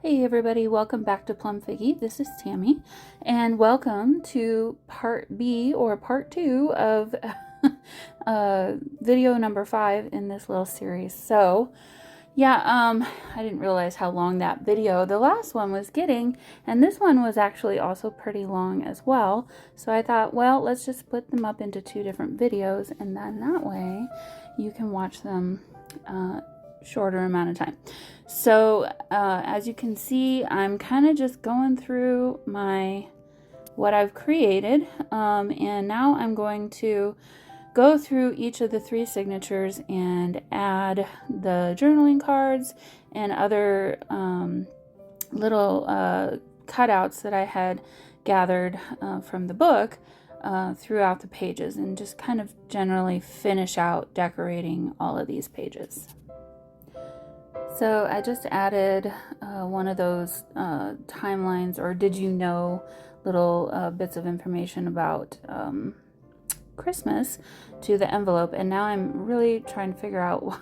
Hey everybody, welcome back to Plum Figgy. This is Tammy, and welcome to part B or part 2 of video number 5 in this little series. So, yeah, I didn't realize how long that video, the last one, was getting, and this one was actually also pretty long as well. So I thought, well, let's just split them up into 2 different videos, and then that way you can watch them shorter amount of time. So as you can see, I'm kind of just going through what I've created, and now I'm going to go through each of the 3 signatures and add the journaling cards and other little cutouts that I had gathered from the book throughout the pages, and just kind of generally finish out decorating all of these pages. So I just added one of those timelines, or did you know, little bits of information about Christmas to the envelope, and now I'm really trying to figure out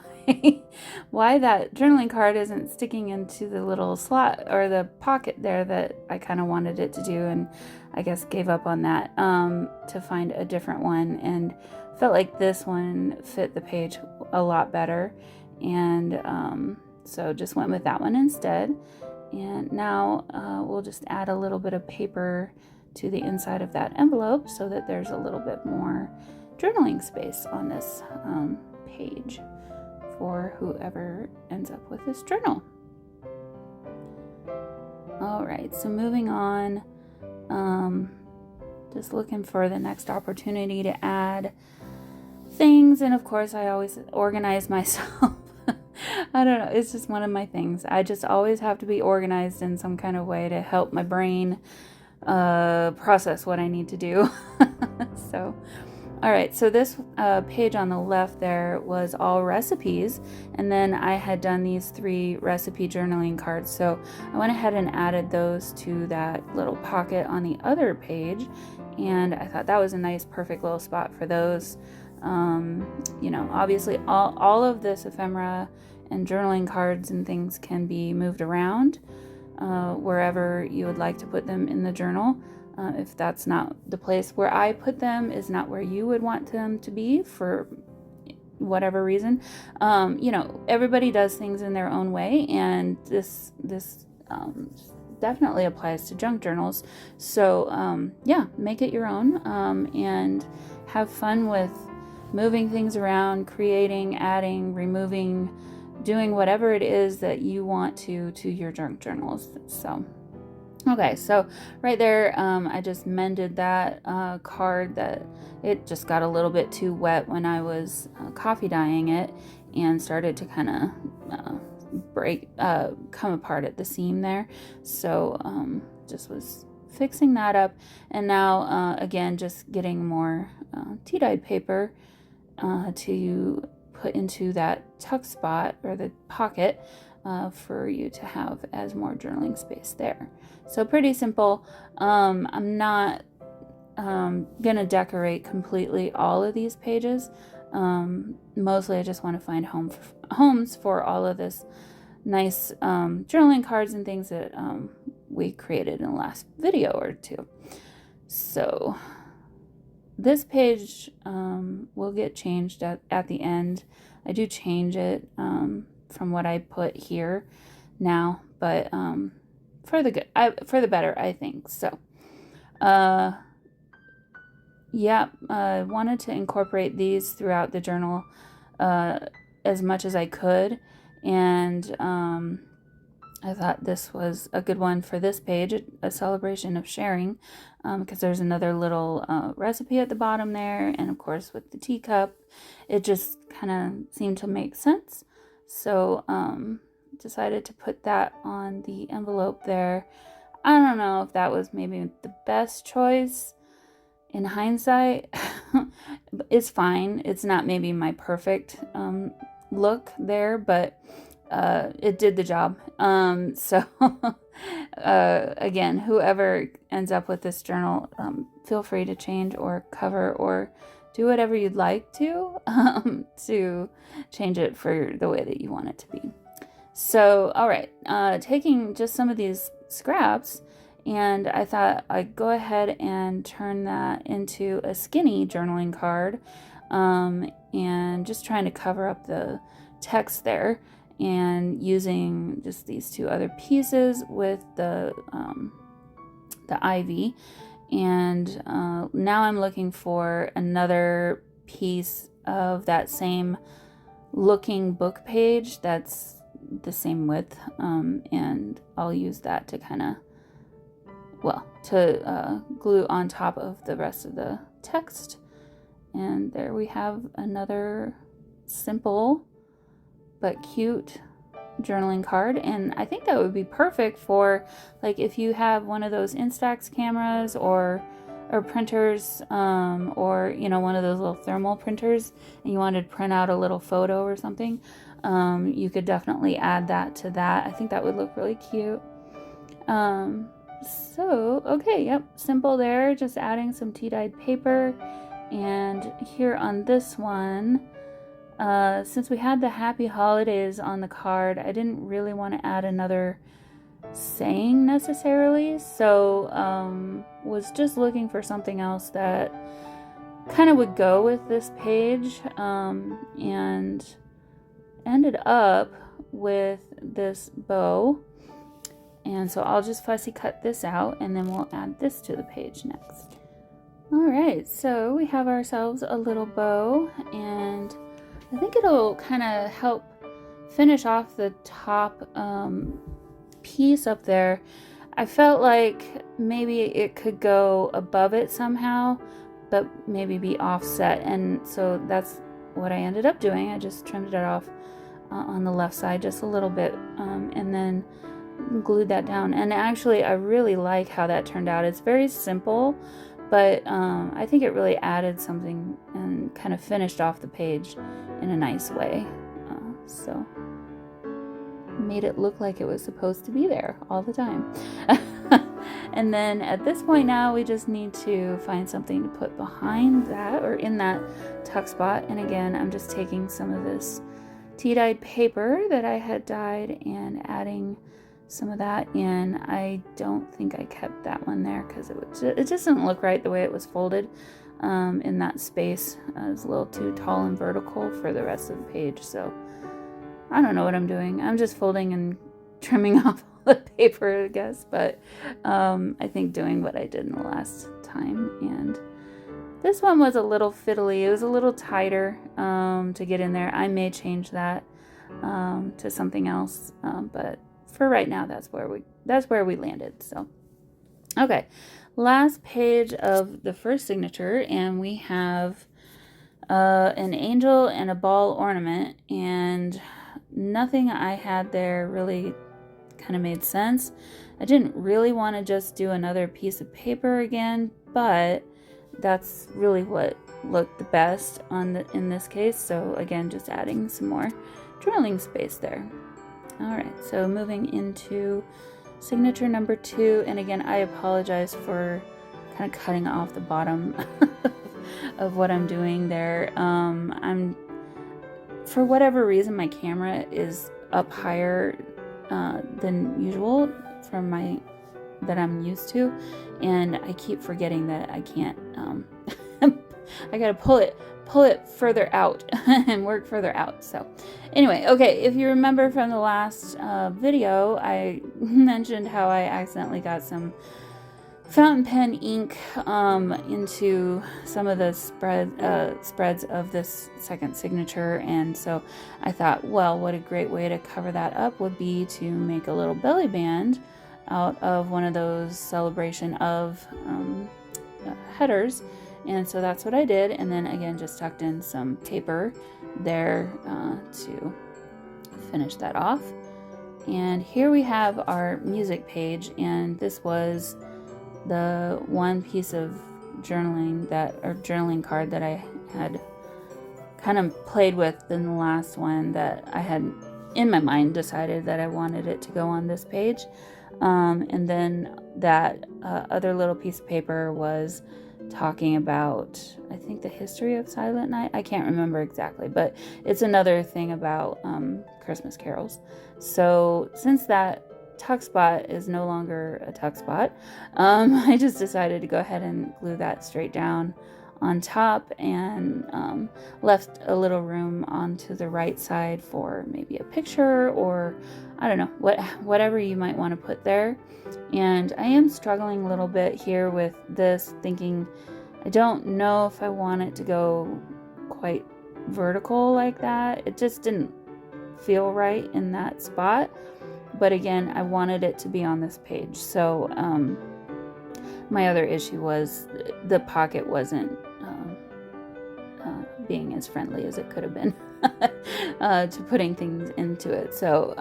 why that journaling card isn't sticking into the little slot or the pocket there that I kind of wanted it to do, and I guess gave up on that to find a different one, and felt like this one fit the page a lot better, and so just went with that one instead. And now we'll just add a little bit of paper to the inside of that envelope so that there's a little bit more journaling space on this page for whoever ends up with this journal. All right, so moving on, just looking for the next opportunity to add things, and of course I always organize myself. I don't know, it's just one of my things. I just always have to be organized in some kind of way to help my brain process what I need to do. So, all right, so this page on the left there was all recipes, and then I had done these 3 recipe journaling cards, so I went ahead and added those to that little pocket on the other page, and I thought that was a nice, perfect little spot for those. You know, obviously all of this ephemera and journaling cards and things can be moved around wherever you would like to put them in the journal. If that's not the place where I put them is not where you would want them to be for whatever reason. You know, everybody does things in their own way, and this definitely applies to junk journals. So yeah, make it your own, and have fun with moving things around, creating, adding, removing, doing whatever it is that you want to your junk journals. So, okay, so right there, I just mended that card that it just got a little bit too wet when I was coffee dyeing it, and started to kind of come apart at the seam there. So just was fixing that up, and now again just getting more tea dyed paper to put into that tuck spot or the pocket for you to have as more journaling space there. So pretty simple. I'm not gonna decorate completely all of these pages. Mostly I just want to find homes for all of this nice journaling cards and things that we created in the last video or 2. So this page will get changed at the end. I do change it from what I put here now, but for the better, I think. So, yeah, I wanted to incorporate these throughout the journal as much as I could, and I thought this was a good one for this page, a celebration of sharing, because there's another little recipe at the bottom there, and of course with the teacup, it just kind of seemed to make sense. So decided to put that on the envelope there. I don't know if that was maybe the best choice in hindsight. It's fine. It's not maybe my perfect look there, but it did the job. So again, whoever ends up with this journal, feel free to change or cover or do whatever you'd like to change it for the way that you want it to be. So, all right, taking just some of these scraps, and I thought I'd go ahead and turn that into a skinny journaling card, and just trying to cover up the text there, and using just these two other pieces with the ivy. And now I'm looking for another piece of that same looking book page that's the same width, and I'll use that to kind of, well, to glue on top of the rest of the text. And there we have another simple but cute journaling card. And I think that would be perfect for, like, if you have one of those Instax cameras or printers, or one of those little thermal printers, and you wanted to print out a little photo or something, you could definitely add that to that. I think that would look really cute. So okay, yep, simple there, just adding some tea-dyed paper. And here on this one, since we had the happy holidays on the card, I didn't really want to add another saying necessarily, so was just looking for something else that kind of would go with this page, and ended up with this bow. And so I'll just fussy cut this out, and then we'll add this to the page next. Alright, so we have ourselves a little bow, and I think it'll kind of help finish off the top piece up there. I felt like maybe it could go above it somehow, but maybe be offset, and so that's what I ended up doing. I just trimmed it off on the left side just a little bit, and then glued that down. And actually, I really like how that turned out. It's very simple, but I think it really added something and kind of finished off the page in a nice way. So made it look like it was supposed to be there all the time. And then at this point now, we just need to find something to put behind that, or in that tuck spot. And again, I'm just taking some of this tea-dyed paper that I had dyed and adding some of that in. I don't think I kept that one there because it just didn't look right the way it was folded in that space. It was a little too tall and vertical for the rest of the page, so I don't know what I'm doing. I'm just folding and trimming off all the paper, I guess, but I think doing what I did in the last time. And this one was a little fiddly. It was a little tighter to get in there. I may change that to something else, but for right now, that's where we landed. So, okay, last page of the first signature, and we have an angel and a ball ornament, and nothing I had there really kind of made sense. I didn't really want to just do another piece of paper again, but that's really what looked the best in this case. So again, just adding some more journaling space there. Alright, so moving into signature number 2, and again, I apologize for kind of cutting off the bottom of what I'm doing there. For whatever reason, my camera is up higher than usual that I'm used to, and I keep forgetting that I can't, I gotta pull it further out and work further out. So anyway, okay, if you remember from the last video, I mentioned how I accidentally got some fountain pen ink into some of the spreads of this second signature, and so I thought, well, what a great way to cover that up would be to make a little belly band out of one of those celebration of headers. And so that's what I did, and then again just tucked in some paper there to finish that off. And here we have our music page, and this was the one piece of journaling card that I had kind of played with in the last one, that I had in my mind decided that I wanted it to go on this page. And then that other little piece of paper was talking about, I think, the history of Silent Night. I can't remember exactly, but it's another thing about Christmas carols. So since that tuck spot is no longer a tuck spot, I just decided to go ahead and glue that straight down on top, and left a little room onto the right side for maybe a picture, or I don't know, whatever you might want to put there. And I am struggling a little bit here with this, thinking I don't know if I want it to go quite vertical like that. It just didn't feel right in that spot. But again, I wanted it to be on this page. So my other issue was the pocket wasn't being as friendly as it could have been to putting things into it. So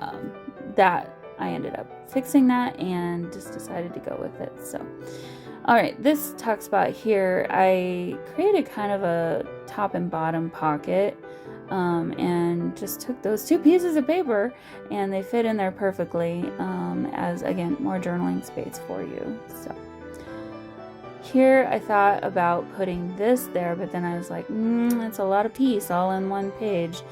that I ended up fixing that and just decided to go with it. So all right, this tuck spot here, I created kind of a top and bottom pocket, and just took those two pieces of paper and they fit in there perfectly, as again, more journaling space for you. So here I thought about putting this there, but then I was like, it's a lot of piece all in one page.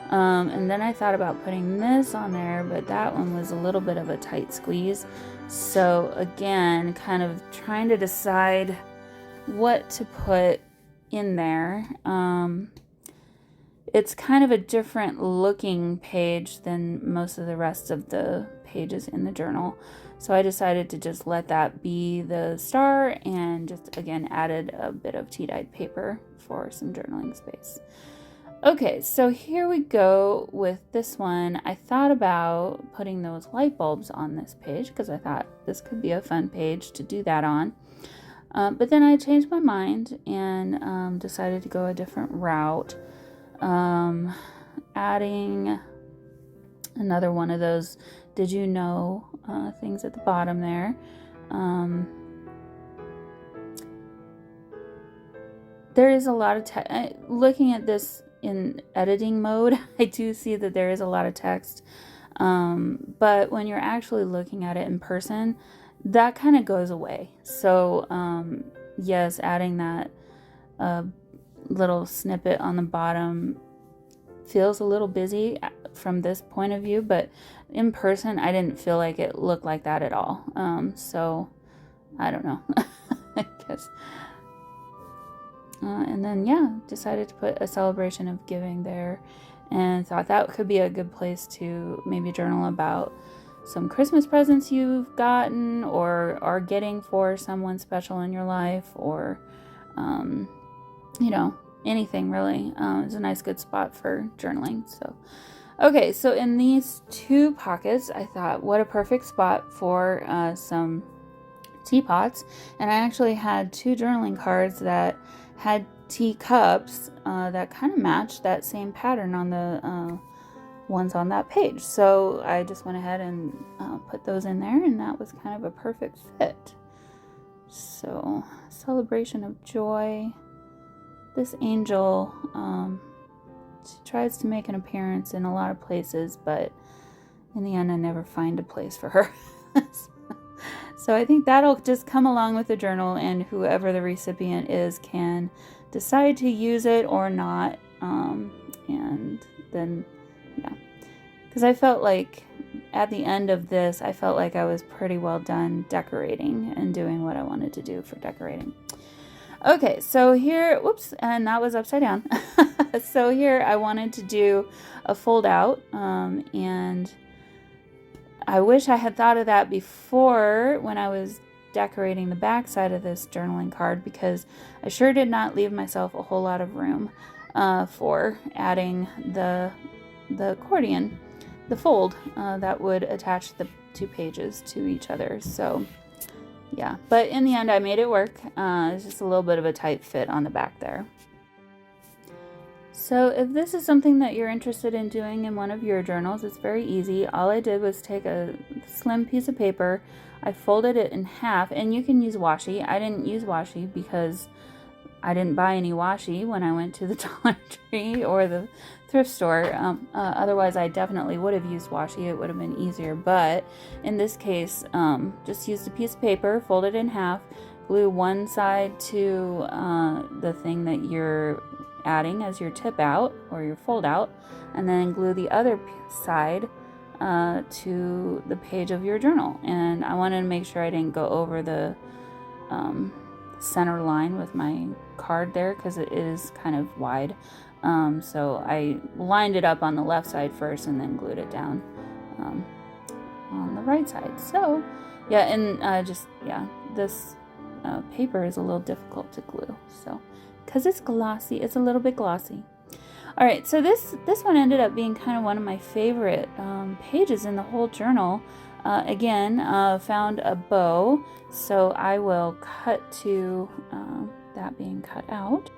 And then I thought about putting this on there, but that one was a little bit of a tight squeeze. So again, kind of trying to decide what to put in there. It's kind of a different looking page than most of the rest of the pages in the journal. So I decided to just let that be the star, and just again added a bit of tea-dyed paper for some journaling space. Okay, so here we go with this one. I thought about putting those light bulbs on this page because I thought this could be a fun page to do that on. But then I changed my mind and decided to go a different route. Adding another one of those did you know things at the bottom there. There is a lot of looking at this in editing mode, I do see that there is a lot of text, but when you're actually looking at it in person, that kind of goes away. So yes, adding that little snippet on the bottom feels a little busy from this point of view, but in person I didn't feel like it looked like that at all. So I don't know. I guess. And then decided to put a celebration of giving there, and thought that could be a good place to maybe journal about some Christmas presents you've gotten or are getting for someone special in your life, or anything really. It's a nice good spot for journaling. So okay, so in these two pockets I thought what a perfect spot for some teapots. And I actually had two journaling cards that had teacups that kind of matched that same pattern on the ones on that page. So I just went ahead and put those in there, and that was kind of a perfect fit. So, celebration of joy. This angel, she tries to make an appearance in a lot of places, but in the end I never find a place for her. So I think that'll just come along with the journal, and whoever the recipient is can decide to use it or not. And then, because I felt like at the end of this, I felt like I was pretty well done decorating and doing what I wanted to do for decorating. Okay, so here, whoops, and that was upside down. So here I wanted to do a fold out, and I wish I had thought of that before when I was decorating the back side of this journaling card, because I sure did not leave myself a whole lot of room for adding the accordion, the fold that would attach the two pages to each other. So yeah, but in the end I made it work. It's just a little bit of a tight fit on the back there. So if this is something that you're interested in doing in one of your journals, it's very easy. All I did was take a slim piece of paper, I folded it in half, and you can use washi. I didn't use washi because I didn't buy any washi when I went to the Dollar Tree or the thrift store. Otherwise I definitely would have used washi. It would have been easier, but in this case, just used a piece of paper, folded it in half, glue one side to the thing that you're adding as your tip out or your fold out, and then glue the other side to the page of your journal. And I wanted to make sure I didn't go over the center line with my card there because it is kind of wide. So I lined it up on the left side first and then glued it down on the right side. So yeah, and this paper is a little difficult to glue, so because it's glossy, it's a little bit glossy. All right, so this one ended up being kind of one of my favorite pages in the whole journal. Again, found a bow, so I will cut to that being cut out.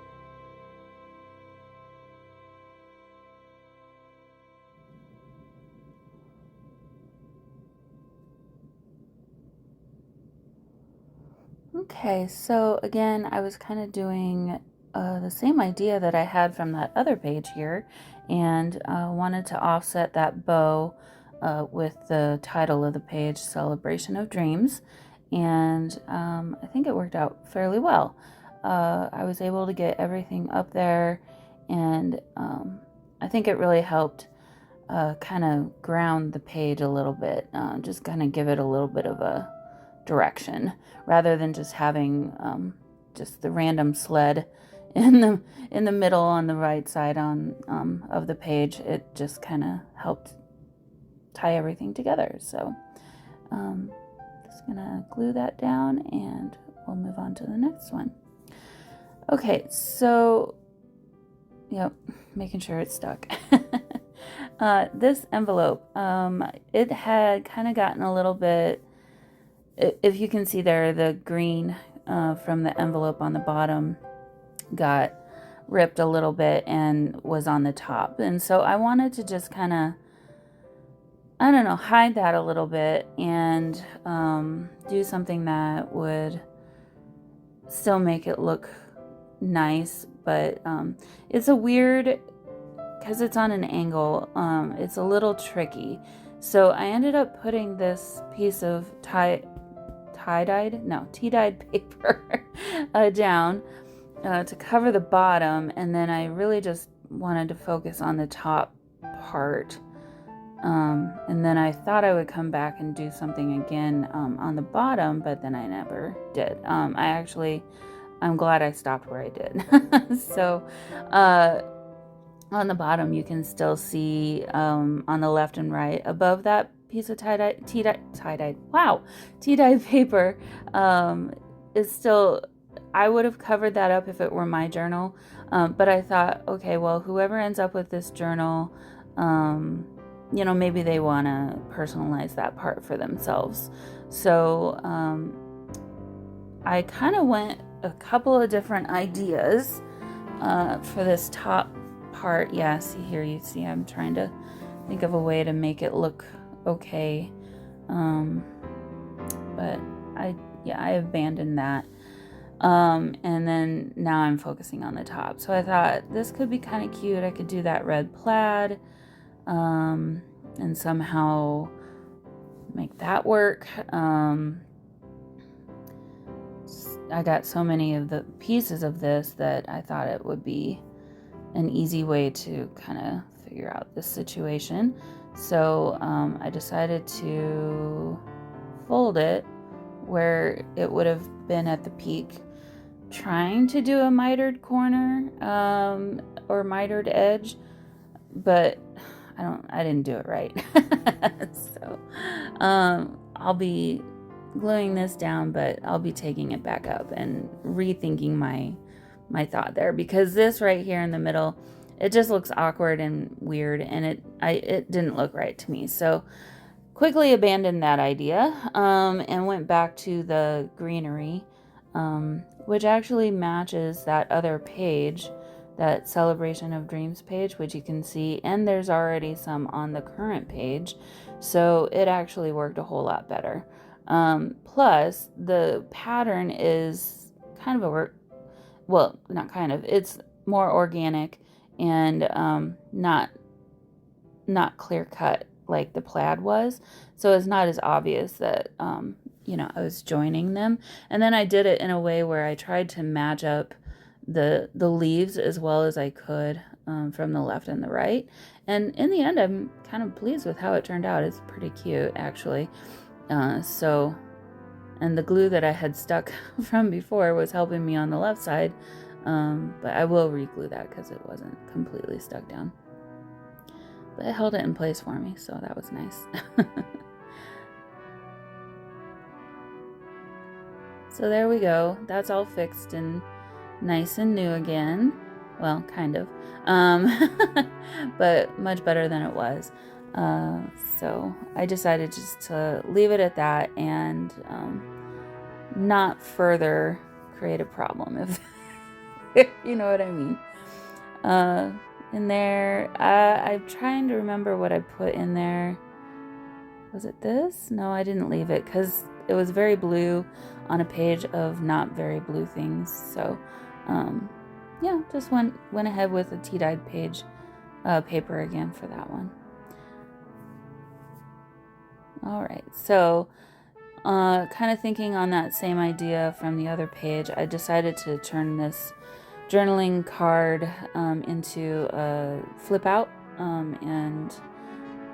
Okay, so again, I was kind of doing the same idea that I had from that other page here, and wanted to offset that bow with the title of the page, Celebration of Dreams, and I think it worked out fairly well. I was able to get everything up there, and I think it really helped kind of ground the page a little bit, just kind of give it a little bit of a direction rather than just having just the random sled in the middle on the right side of the page. It just kind of helped tie everything together. So just gonna glue that down and we'll move on to the next one. Okay, so yep, making sure it's stuck. This envelope, it had kind of gotten a little bit, if you can see there, the green from the envelope on the bottom got ripped a little bit and was on the top. And so I wanted to just kind of, I don't know, hide that a little bit and do something that would still make it look nice. But it's a weird, because it's on an angle, it's a little tricky. So I ended up putting this piece of tea-dyed paper down to cover the bottom, and then I really just wanted to focus on the top part, and then I thought I would come back and do something again on the bottom, but then I never did. I'm glad I stopped where I did. So on the bottom you can still see on the left and right above that piece of tea-dyed paper is still, I would have covered that up if it were my journal, but I thought, okay, well, whoever ends up with this journal, maybe they want to personalize that part for themselves. So I kind of went a couple of different ideas for this top part. Yeah, see here, you see I'm trying to think of a way to make it look okay, but I abandoned that, and then now I'm focusing on the top. So I thought this could be kind of cute. I could do that red plaid and somehow make that work. I got so many of the pieces of this that I thought it would be an easy way to kind of figure out this situation. So I decided to fold it where it would have been at the peak, trying to do a mitered corner or mitered edge, but I didn't do it right. So I'll be gluing this down, but I'll be taking it back up and rethinking my thought there, because this right here in the middle, it just looks awkward and weird, and it didn't look right to me. So quickly abandoned that idea and went back to the greenery, which actually matches that other page, that Celebration of Dreams page, which you can see, and there's already some on the current page, so it actually worked a whole lot better. Plus the pattern is kind of it's more organic and not clear cut like the plaid was, so it's not as obvious that I was joining them. And then I did it in a way where I tried to match up the leaves as well as I could from the left and the right. And in the end, I'm kind of pleased with how it turned out. It's pretty cute, actually. And the glue that I had stuck from before was helping me on the left side. But I will re-glue that because it wasn't completely stuck down. But it held it in place for me, so that was nice. So there we go. That's all fixed and nice and new again. Well, kind of. But much better than it was. So I decided just to leave it at that and not further create a problem, if you know what I mean. In there, I'm trying to remember what I put in there. Was it this? No, I didn't leave it because it was very blue on a page of not very blue things. So, yeah, just went ahead with a tea-dyed page paper again for that one. All right, so kind of thinking on that same idea from the other page, I decided to turn this journaling card into a flip out, and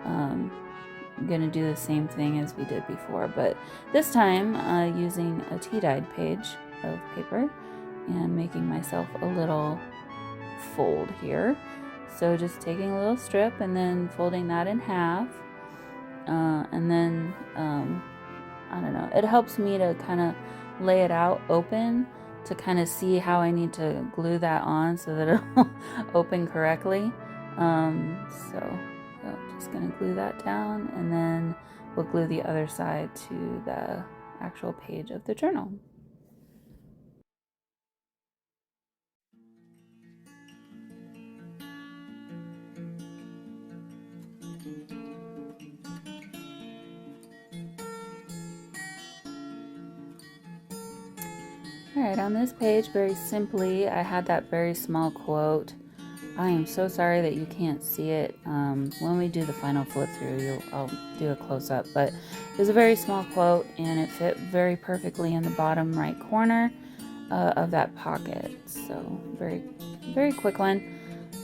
I'm going to do the same thing as we did before, but this time using a tea-dyed page of paper and making myself a little fold here. So just taking a little strip and then folding that in half, and then I don't know, it helps me to kind of lay it out open to kind of see how I need to glue that on so that it'll open correctly. So just gonna glue that down, and then we'll glue the other side to the actual page of the journal. Alright, on this page, very simply, I had that very small quote. I am so sorry that you can't see it. When we do the final flip through, I'll do a close-up, but it was a very small quote, and it fit very perfectly in the bottom right corner of that pocket. So very, very quick one.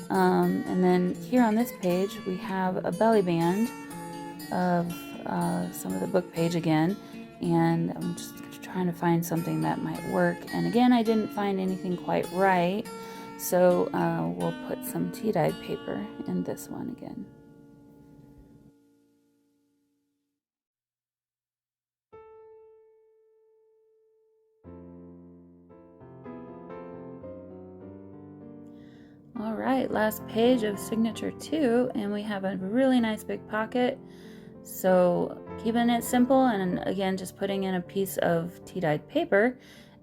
And then here on this page, we have a belly band of some of the book page again, and I'm just trying to find something that might work. And again, I didn't find anything quite right. So we'll put some tea-dyed paper in this one again. All right, last page of signature 2, and we have a really nice big pocket. So keeping it simple, and again, just putting in a piece of tea-dyed paper.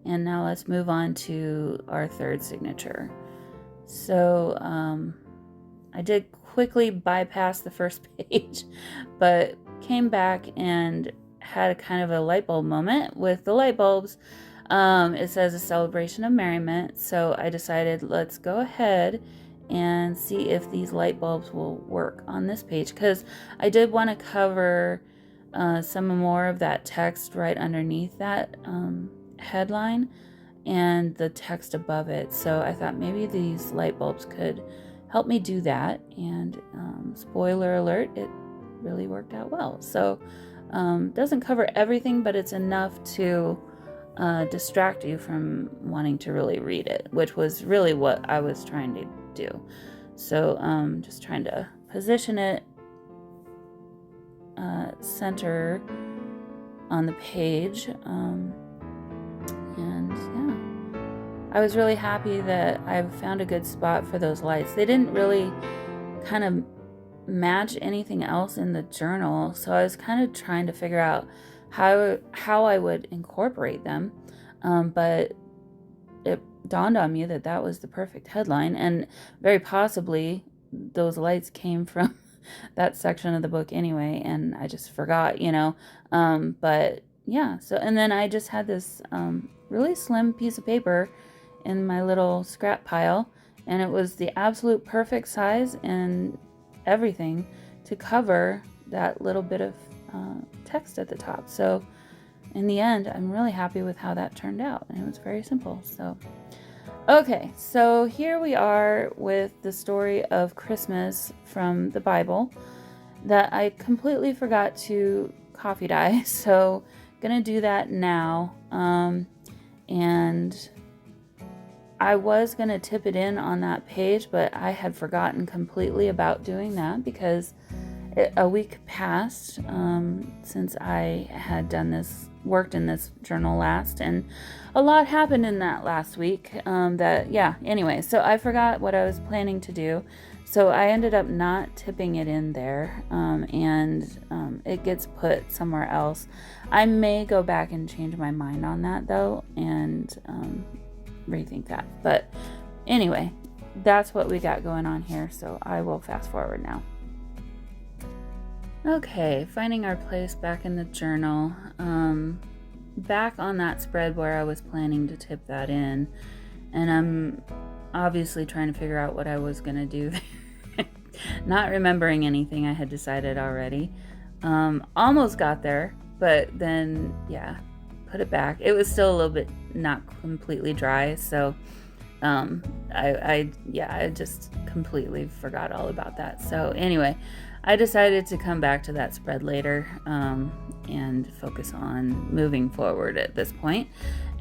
And now let's move on to our third signature. So I did quickly bypass the first page, but came back and had a kind of a light bulb moment with the light bulbs. It says a celebration of merriment, so I decided let's go ahead and see if these light bulbs will work on this page, because I did want to cover some more of that text right underneath that headline and the text above it. So I thought maybe these light bulbs could help me do that, and spoiler alert, it really worked out well. So doesn't cover everything, but it's enough to distract you from wanting to really read it, which was really what I was trying to do. So just trying to position it center on the page, and yeah, I was really happy that I found a good spot for those lights. They didn't really kind of match anything else in the journal, so I was kind of trying to figure out how I would incorporate them, but it dawned on me that that was the perfect headline, and very possibly those lights came from that section of the book anyway, and I just forgot, but yeah. So, and then I just had this really slim piece of paper in my little scrap pile, and it was the absolute perfect size and everything to cover that little bit of text at the top. So in the end, I'm really happy with how that turned out. And it was very simple. So, okay, so here we are with the story of Christmas from the Bible that I completely forgot to coffee dye. So, gonna do that now. And I was going to tip it in on that page, but I had forgotten completely about doing that because a week passed since I had worked in this journal last, and a lot happened in that last week anyway, so I forgot what I was planning to do. So I ended up not tipping it in there, and it gets put somewhere else. I may go back and change my mind on that though, and rethink that. But anyway, that's what we got going on here, so I will fast forward now. Okay, finding our place back in the journal. Back on that spread where I was planning to tip that in, and I'm obviously trying to figure out what I was going to do there. Not remembering anything I had decided already. Almost got there, but then, put it back. It was still a little bit not completely dry, so I just completely forgot all about that. So anyway, I decided to come back to that spread later and focus on moving forward at this point.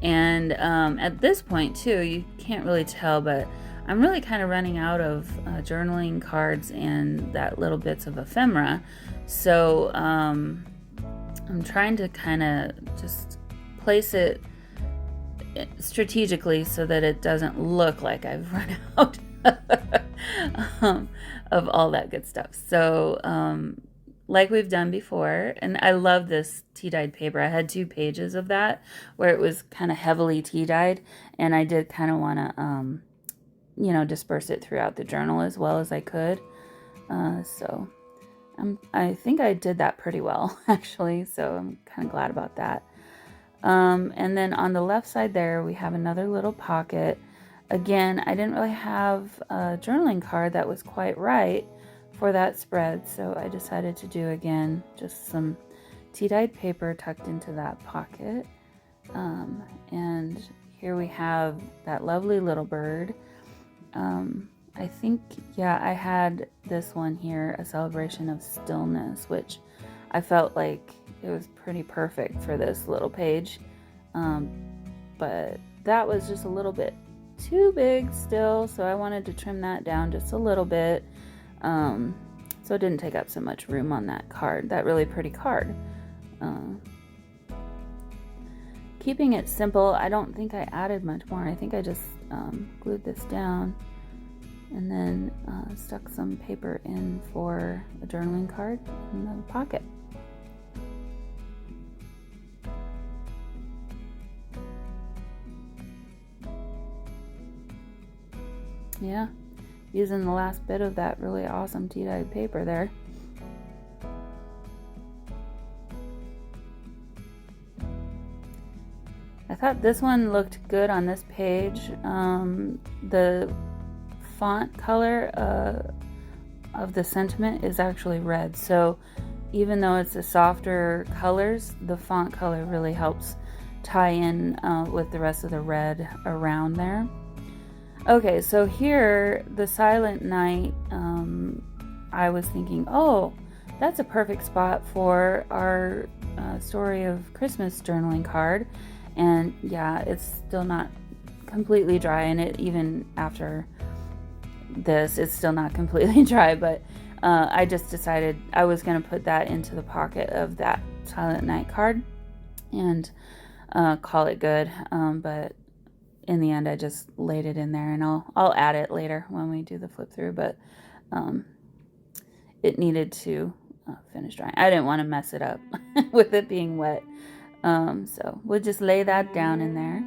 And at this point too, you can't really tell, but I'm really kind of running out of journaling cards and that little bits of ephemera. So I'm trying to kind of just place it strategically so that it doesn't look like I've run out of all that good stuff. So like we've done before, and I love this tea-dyed paper. I had 2 pages of that where it was kind of heavily tea-dyed, and I did kind of want to disperse it throughout the journal as well as I could. So I think I did that pretty well actually, so I'm kind of glad about that. And then on the left side there, we have another little pocket. Again, I didn't really have a journaling card that was quite right for that spread, so I decided to do, again, just some tea-dyed paper tucked into that pocket. And here we have that lovely little bird. I think, I had this one here, A Celebration of Stillness, which I felt like it was pretty perfect for this little page, but that was just a little bit too big still, so I wanted to trim that down just a little bit, so it didn't take up so much room on that card, that really pretty card. Keeping it simple, I don't think I added much more. I think I just glued this down and then stuck some paper in for a journaling card in the pocket. Yeah, using the last bit of that really awesome tea-dyed paper there. I thought this one looked good on this page. The font color of the sentiment is actually red, so even though it's a softer colors, the font color really helps tie in with the rest of the red around there. Okay, so here, the Silent Night, I was thinking, oh, that's a perfect spot for our story of Christmas journaling card. And yeah, it's still not completely dry, and it even after this, it's still not completely dry, but I just decided I was going to put that into the pocket of that Silent Night card and call it good, but in the end I just laid it in there, and I'll add it later when we do the flip through, but it needed to finish drying. I didn't want to mess it up with it being wet, so we'll just lay that down in there.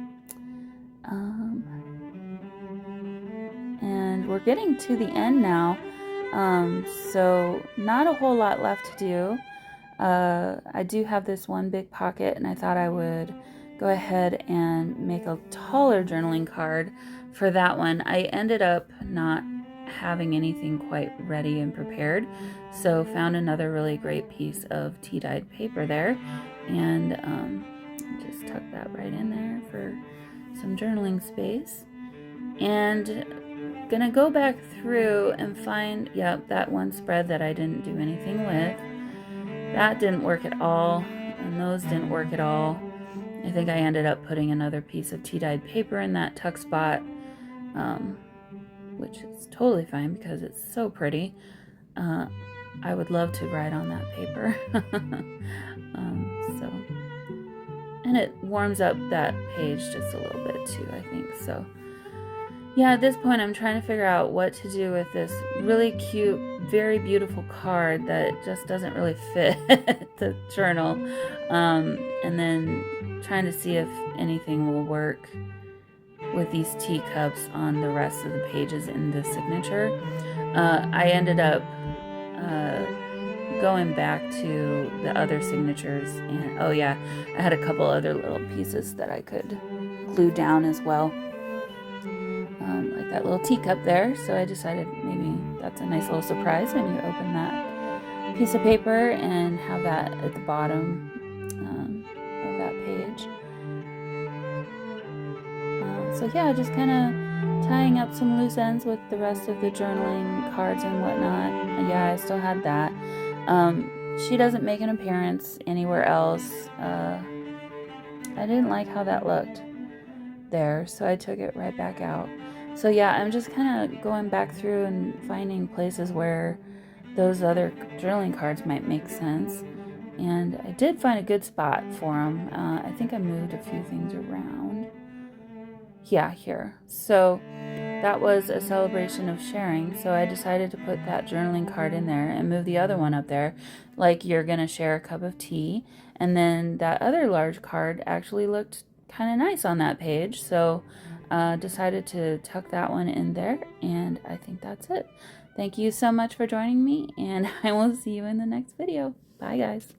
And we're getting to the end now, so not a whole lot left to do. I do have this one big pocket, and I thought I would go ahead and make a taller journaling card for that one. I ended up not having anything quite ready and prepared, so found another really great piece of tea-dyed paper there, and Just tuck that right in there for some journaling space. And gonna go back through and find, yep, that one spread that I didn't do anything with. That didn't work at all, and those didn't work at all. I think I ended up putting another piece of tea-dyed paper in that tuck spot, which is totally fine because it's so pretty. I would love to write on that paper. And it warms up that page just a little bit too, I think. So yeah, at this point I'm trying to figure out what to do with this really cute, very beautiful card that just doesn't really fit the journal. And then trying to see if anything will work with these teacups on the rest of the pages in the signature. I ended up going back to the other signatures, and oh yeah, I had a couple other little pieces that I could glue down as well, like that little teacup there. So I decided maybe that's a nice little surprise when you open that piece of paper and have that at the bottom of that page. So yeah, just kind of tying up some loose ends with the rest of the journaling cards and whatnot. Yeah, I still had that. She doesn't make an appearance anywhere else. I didn't like how that looked there, so I took it right back out. So yeah, I'm just kind of going back through and finding places where those other journaling cards might make sense. And I did find a good spot for them. I think I moved a few things around. Yeah, here. So that was a celebration of sharing, so I decided to put that journaling card in there and move the other one up there, like you're gonna share a cup of tea. And then that other large card actually looked kind of nice on that page, so decided to tuck that one in there, and I think that's it. Thank you so much for joining me, and I will see you in the next video. Bye guys.